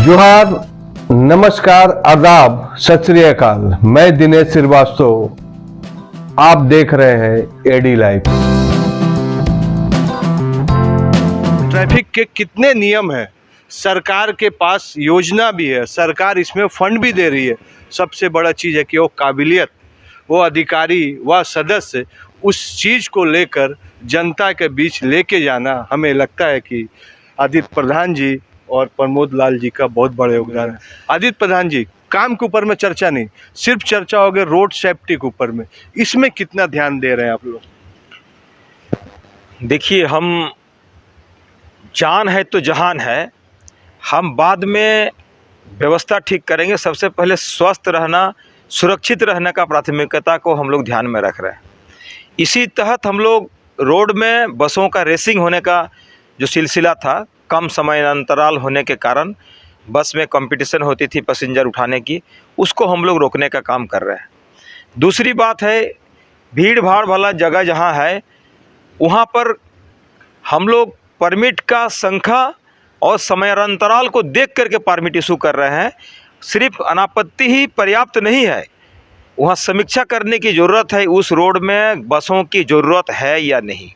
जोहार, नमस्कार, आदाब, सत श्री अकाल। मैं दिनेश श्रीवास्तव, आप देख रहे हैं एडी लाइव। ट्रैफिक के कितने नियम हैं, सरकार के पास योजना भी है, सरकार इसमें फंड भी दे रही है। सबसे बड़ा चीज़ है कि वो काबिलियत, वो अधिकारी, वह सदस्य उस चीज़ को लेकर जनता के बीच लेके जाना, हमें लगता है कि आदित्य प्रधान जी और प्रमोद लाल जी का बहुत बड़ा योगदान है। आदित्य प्रधान जी, काम के ऊपर में चर्चा नहीं, सिर्फ चर्चा हो गई रोड सेफ्टी के ऊपर में, इसमें कितना ध्यान दे रहे हैं आप लोग? देखिए, हम जान है तो जहान है, हम बाद में व्यवस्था ठीक करेंगे। सबसे पहले स्वस्थ रहना, सुरक्षित रहने का प्राथमिकता को हम लोग ध्यान में रख रहे हैं। इसी तहत हम लोग रोड में बसों का रेसिंग होने का जो सिलसिला था, कम समय अंतराल होने के कारण बस में कंपटीशन होती थी पैसेंजर उठाने की, उसको हम लोग रोकने का काम कर रहे हैं। दूसरी बात है, भीड़ भाड़ वाला जगह जहाँ है वहाँ पर हम लोग परमिट का संख्या और समय अंतराल को देख करके परमिट इशू कर रहे हैं। सिर्फ अनापत्ति ही पर्याप्त नहीं है, वहाँ समीक्षा करने की ज़रूरत है, उस रोड में बसों की ज़रूरत है या नहीं।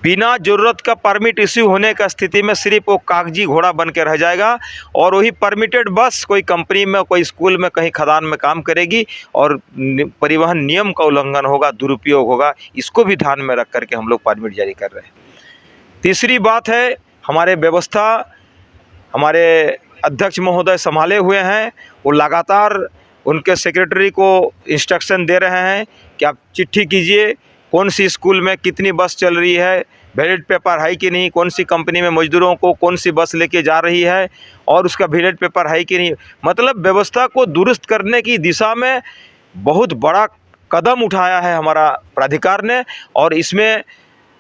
बिना ज़रूरत का परमिट इश्यू होने का स्थिति में सिर्फ वो कागजी घोड़ा बन के रह जाएगा और वही परमिटेड बस कोई कंपनी में, कोई स्कूल में, कहीं खदान में काम करेगी और परिवहन नियम का उल्लंघन होगा, दुरुपयोग होगा। इसको भी ध्यान में रख करके हम लोग परमिट जारी कर रहे हैं। तीसरी बात है, हमारे व्यवस्था हमारे अध्यक्ष महोदय संभाले हुए हैं, वो लगातार उनके सेक्रेटरी को इंस्ट्रक्शन दे रहे हैं कि आप चिट्ठी कीजिए, कौन सी स्कूल में कितनी बस चल रही है, वैलिड पेपर है कि नहीं, कौन सी कंपनी में मजदूरों को कौन सी बस लेके जा रही है और उसका वैलिड पेपर है कि नहीं। मतलब व्यवस्था को दुरुस्त करने की दिशा में बहुत बड़ा कदम उठाया है हमारा प्राधिकार ने, और इसमें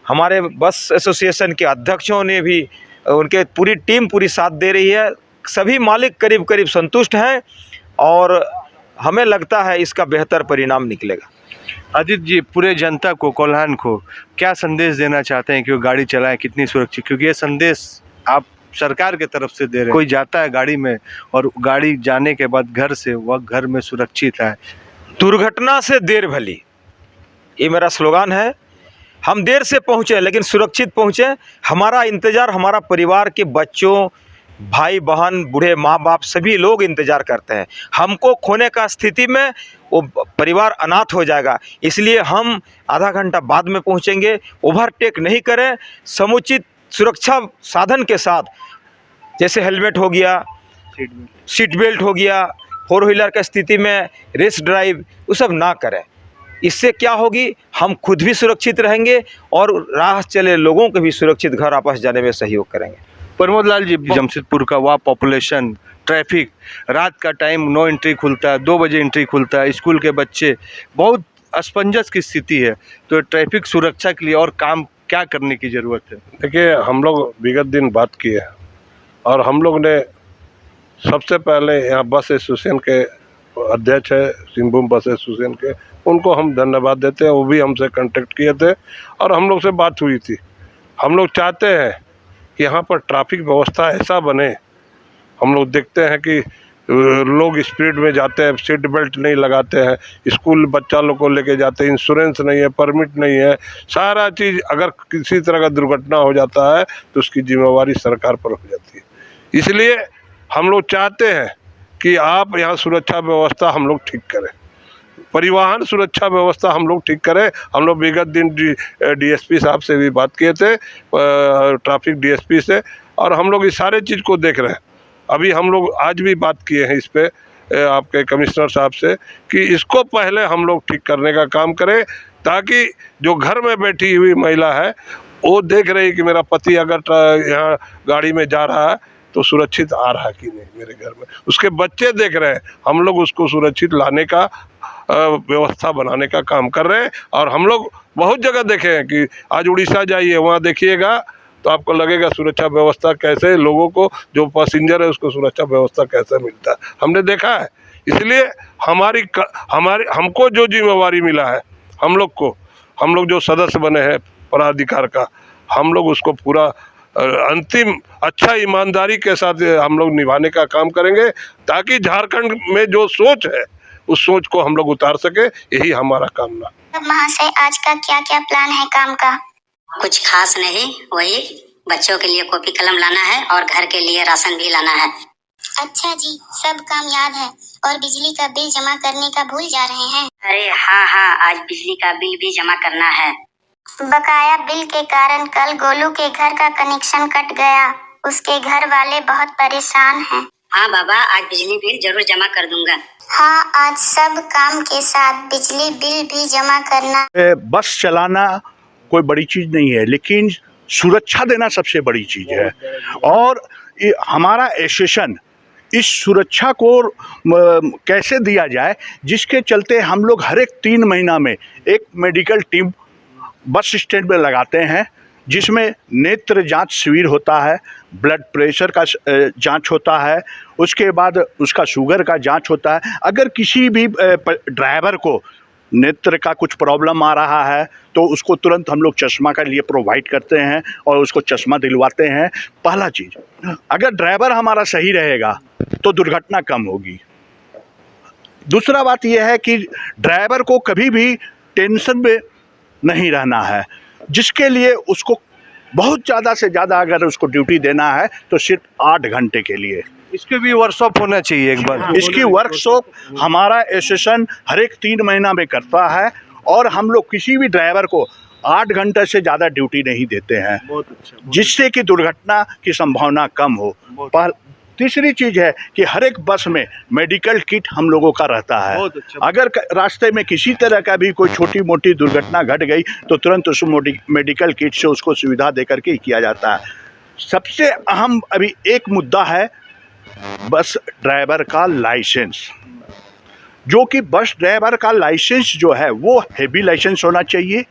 हमारे बस एसोसिएशन के अध्यक्षों ने भी, उनके पूरी टीम पूरी साथ दे रही है। सभी मालिक करीब करीब संतुष्ट हैं और हमें लगता है इसका बेहतर परिणाम निकलेगा। आदित्य जी, पूरे जनता को, कोल्हान को क्या संदेश देना चाहते हैं कि वो गाड़ी चलाएं कितनी सुरक्षित? क्योंकि ये संदेश आप सरकार की तरफ से दे रहे हैं। कोई जाता है गाड़ी में और गाड़ी जाने के बाद घर से वह घर में सुरक्षित है। दुर्घटना से देर भली, ये मेरा स्लोगान है। हम देर से पहुँचे लेकिन सुरक्षित पहुँचे। हमारा इंतज़ार हमारा परिवार के बच्चों, भाई बहन, बूढ़े माँ बाप सभी लोग इंतज़ार करते हैं। हमको खोने का स्थिति में वो परिवार अनाथ हो जाएगा, इसलिए हम आधा घंटा बाद में पहुंचेंगे। ओवरटेक नहीं करें, समुचित सुरक्षा साधन के साथ, जैसे हेलमेट हो गया, सीट बेल्ट हो गया, फोर व्हीलर की स्थिति में रेस ड्राइव, वो सब ना करें। इससे क्या होगी, हम खुद भी सुरक्षित रहेंगे और राह चले लोगों को भी सुरक्षित घर वापस जाने में सहयोग करेंगे। प्रमोद लाल जी, जमशेदपुर का वह पॉपुलेशन, ट्रैफिक, रात का टाइम 9 एंट्री खुलता है, 2 बजे एंट्री खुलता है, स्कूल के बच्चे, बहुत असमंजस की स्थिति है। तो ट्रैफिक सुरक्षा के लिए और काम क्या करने की ज़रूरत है? देखिए, हम लोग विगत दिन बात किए और हम लोग ने सबसे पहले यहाँ बस एसोसिएशन के अध्यक्ष है, सिंहभूम बस एसोसिएशन के, उनको हम धन्यवाद देते हैं। वो भी हमसे कांटेक्ट किए थे और हम लोग से बात हुई थी। हम लोग चाहते हैं कि यहाँ पर ट्रैफिक व्यवस्था ऐसा बने। हम लोग देखते हैं कि लोग स्पीड में जाते हैं, सीट बेल्ट नहीं लगाते हैं, स्कूल बच्चा लोग को लेके जाते हैं, इंश्योरेंस नहीं है, परमिट नहीं है, सारा चीज़। अगर किसी तरह का दुर्घटना हो जाता है तो उसकी जिम्मेवारी सरकार पर हो जाती है। इसलिए हम लोग चाहते हैं कि आप यहाँ सुरक्षा व्यवस्था हम लोग ठीक करें, परिवहन सुरक्षा व्यवस्था हम लोग ठीक करें। हम लोग विगत दिन डीएसपी साहब से भी बात किए थे, ट्रैफिक डीएसपी से, और हम लोग इस सारे चीज़ को देख रहे हैं। अभी हम लोग आज भी बात किए हैं इस पे आपके कमिश्नर साहब से कि इसको पहले हम लोग ठीक करने का काम करें, ताकि जो घर में बैठी हुई महिला है वो देख रही कि मेरा पति अगर यहाँ गाड़ी में जा रहा है तो सुरक्षित आ रहा है कि नहीं मेरे घर में। उसके बच्चे देख रहे हैं, हम लोग उसको सुरक्षित लाने का व्यवस्था बनाने का काम कर रहे हैं। और हम लोग बहुत जगह देखे हैं कि आज उड़ीसा जाइए, वहाँ देखिएगा तो आपको लगेगा सुरक्षा व्यवस्था कैसे, लोगों को जो पैसेंजर है उसको सुरक्षा व्यवस्था कैसे मिलता है, हमने देखा है। इसलिए हमारी हमको जो जिम्मेवारी मिला है, हम लोग जो सदस्य बने हैं प्राधिकार का, हम लोग उसको पूरा अंतिम अच्छा ईमानदारी के साथ हम लोग निभाने का काम करेंगे, ताकि झारखंड में जो सोच है उस सोच को हम लोग उतार सके। यही हमारा कामना। महाशय, आज का क्या क्या प्लान है काम का? कुछ खास नहीं, वही बच्चों के लिए कॉपी कलम लाना है और घर के लिए राशन भी लाना है। अच्छा जी, सब काम याद है। और बिजली का बिल जमा करने का भूल जा रहे हैं। अरे हाँ, आज बिजली का बिल भी जमा करना है। बकाया बिल के कारण कल गोलू के घर का कनेक्शन कट गया। उसके घर वाले बहुत परेशान हैं। हाँ बाबा, आज बिजली बिल जरूर जमा कर दूंगा। हाँ, आज सब काम के साथ बिजली बिल भी जमा करना। बस चलाना कोई बड़ी चीज़ नहीं है, लेकिन सुरक्षा देना सबसे बड़ी चीज़ है। और हमारा एसोसिएशन इस सुरक्षा को कैसे दिया जाए, जिसके चलते हम लोग हर एक 3 महीना में एक मेडिकल टीम बस स्टैंड में लगाते हैं, जिसमें नेत्र जांच शिविर होता है, ब्लड प्रेशर का जांच होता है, उसके बाद उसका शुगर का जांच होता है। अगर किसी भी ड्राइवर को नेत्र का कुछ प्रॉब्लम आ रहा है तो उसको तुरंत हम लोग चश्मा का लिए प्रोवाइड करते हैं और उसको चश्मा दिलवाते हैं। पहला चीज़, अगर ड्राइवर हमारा सही रहेगा तो दुर्घटना कम होगी। दूसरा बात यह है कि ड्राइवर को कभी भी टेंशन में नहीं रहना है, जिसके लिए उसको बहुत ज़्यादा से ज़्यादा अगर उसको ड्यूटी देना है तो सिर्फ 8 घंटे के लिए। इसके भी वर्कशॉप होना चाहिए एक बार। इसकी वर्कशॉप हमारा एसोसिएशन हर एक 3 महीना में करता है और हम लोग किसी भी ड्राइवर को 8 घंटे से ज़्यादा ड्यूटी नहीं देते हैं, जिससे कि दुर्घटना की संभावना कम हो। तीसरी चीज़ है कि हर एक बस में मेडिकल किट हम लोगों का रहता है। अगर रास्ते में किसी तरह का भी कोई छोटी मोटी दुर्घटना घट गई तो तुरंत उस मेडिकल किट से उसको सुविधा दे करके ही किया जाता है। सबसे अहम अभी एक मुद्दा है बस ड्राइवर का लाइसेंस, जो कि बस ड्राइवर का लाइसेंस जो है वो हेवी लाइसेंस होना चाहिए।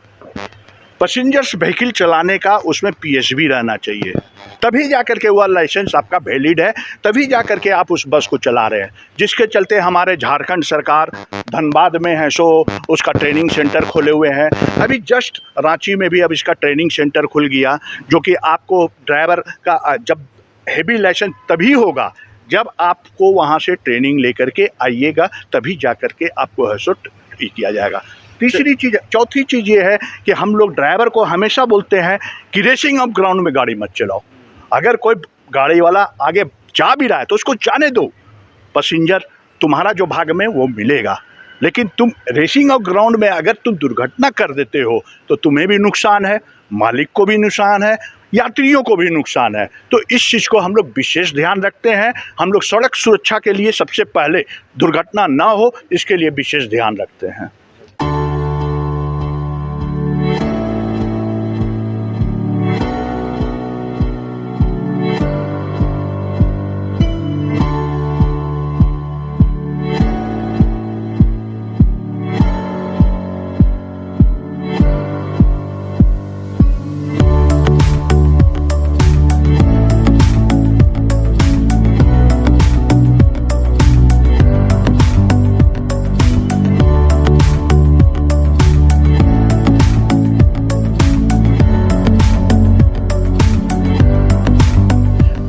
पैसेंजर्स व्हीकल चलाने का उसमें PSV रहना चाहिए, तभी जाकर के वह लाइसेंस आपका वैलिड है, तभी जाकर के आप उस बस को चला रहे हैं। जिसके चलते हमारे झारखंड सरकार धनबाद में है सो उसका ट्रेनिंग सेंटर खोले हुए हैं। अभी जस्ट रांची में भी अब इसका ट्रेनिंग सेंटर खुल गया, जो कि आपको ड्राइवर का जब हेवी लाइसेंस तभी होगा जब आपको वहाँ से ट्रेनिंग लेकर के आइएगा, तभी जाकर के आपको है सो किया जाएगा। चौथी चीज़ ये है कि हम लोग ड्राइवर को हमेशा बोलते हैं कि रेसिंग ऑफ ग्राउंड में गाड़ी मत चलाओ। अगर कोई गाड़ी वाला आगे जा भी रहा है तो उसको जाने दो, पैसेंजर तुम्हारा जो भाग में वो मिलेगा। लेकिन तुम रेसिंग ऑफ ग्राउंड में अगर तुम दुर्घटना कर देते हो तो तुम्हें भी नुकसान है, मालिक को भी नुकसान है, यात्रियों को भी नुकसान है। तो इस चीज़ को हम लोग विशेष ध्यान रखते हैं। हम लोग सड़क सुरक्षा के लिए सबसे पहले दुर्घटना ना हो इसके लिए विशेष ध्यान रखते हैं।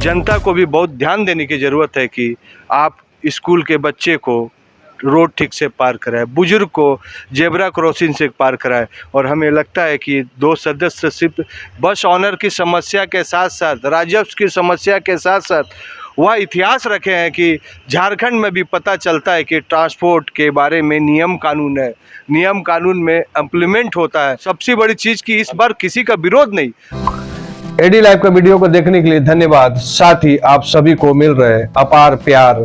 जनता को भी बहुत ध्यान देने की ज़रूरत है कि आप स्कूल के बच्चे को रोड ठीक से पार कराए, बुजुर्ग को जेब्रा क्रॉसिंग से पार कराए। और हमें लगता है कि 2 सदस्य सिर्फ बस ऑनर की समस्या के साथ साथ राजस्व की समस्या के साथ साथ वह इतिहास रखे हैं कि झारखंड में भी पता चलता है कि ट्रांसपोर्ट के बारे में नियम कानून है, नियम कानून में इम्प्लीमेंट होता है। सबसे बड़ी चीज़ कि इस बार किसी का विरोध नहीं। एडी लाइव का वीडियो को देखने के लिए धन्यवाद। साथ ही आप सभी को मिल रहे अपार प्यार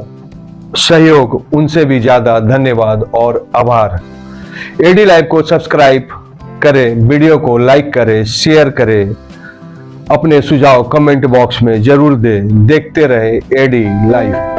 सहयोग, उनसे भी ज्यादा धन्यवाद और आभार। एडी लाइव को सब्सक्राइब करें, वीडियो को लाइक करें, शेयर करें, अपने सुझाव कमेंट बॉक्स में जरूर दें। देखते रहे एडी लाइव।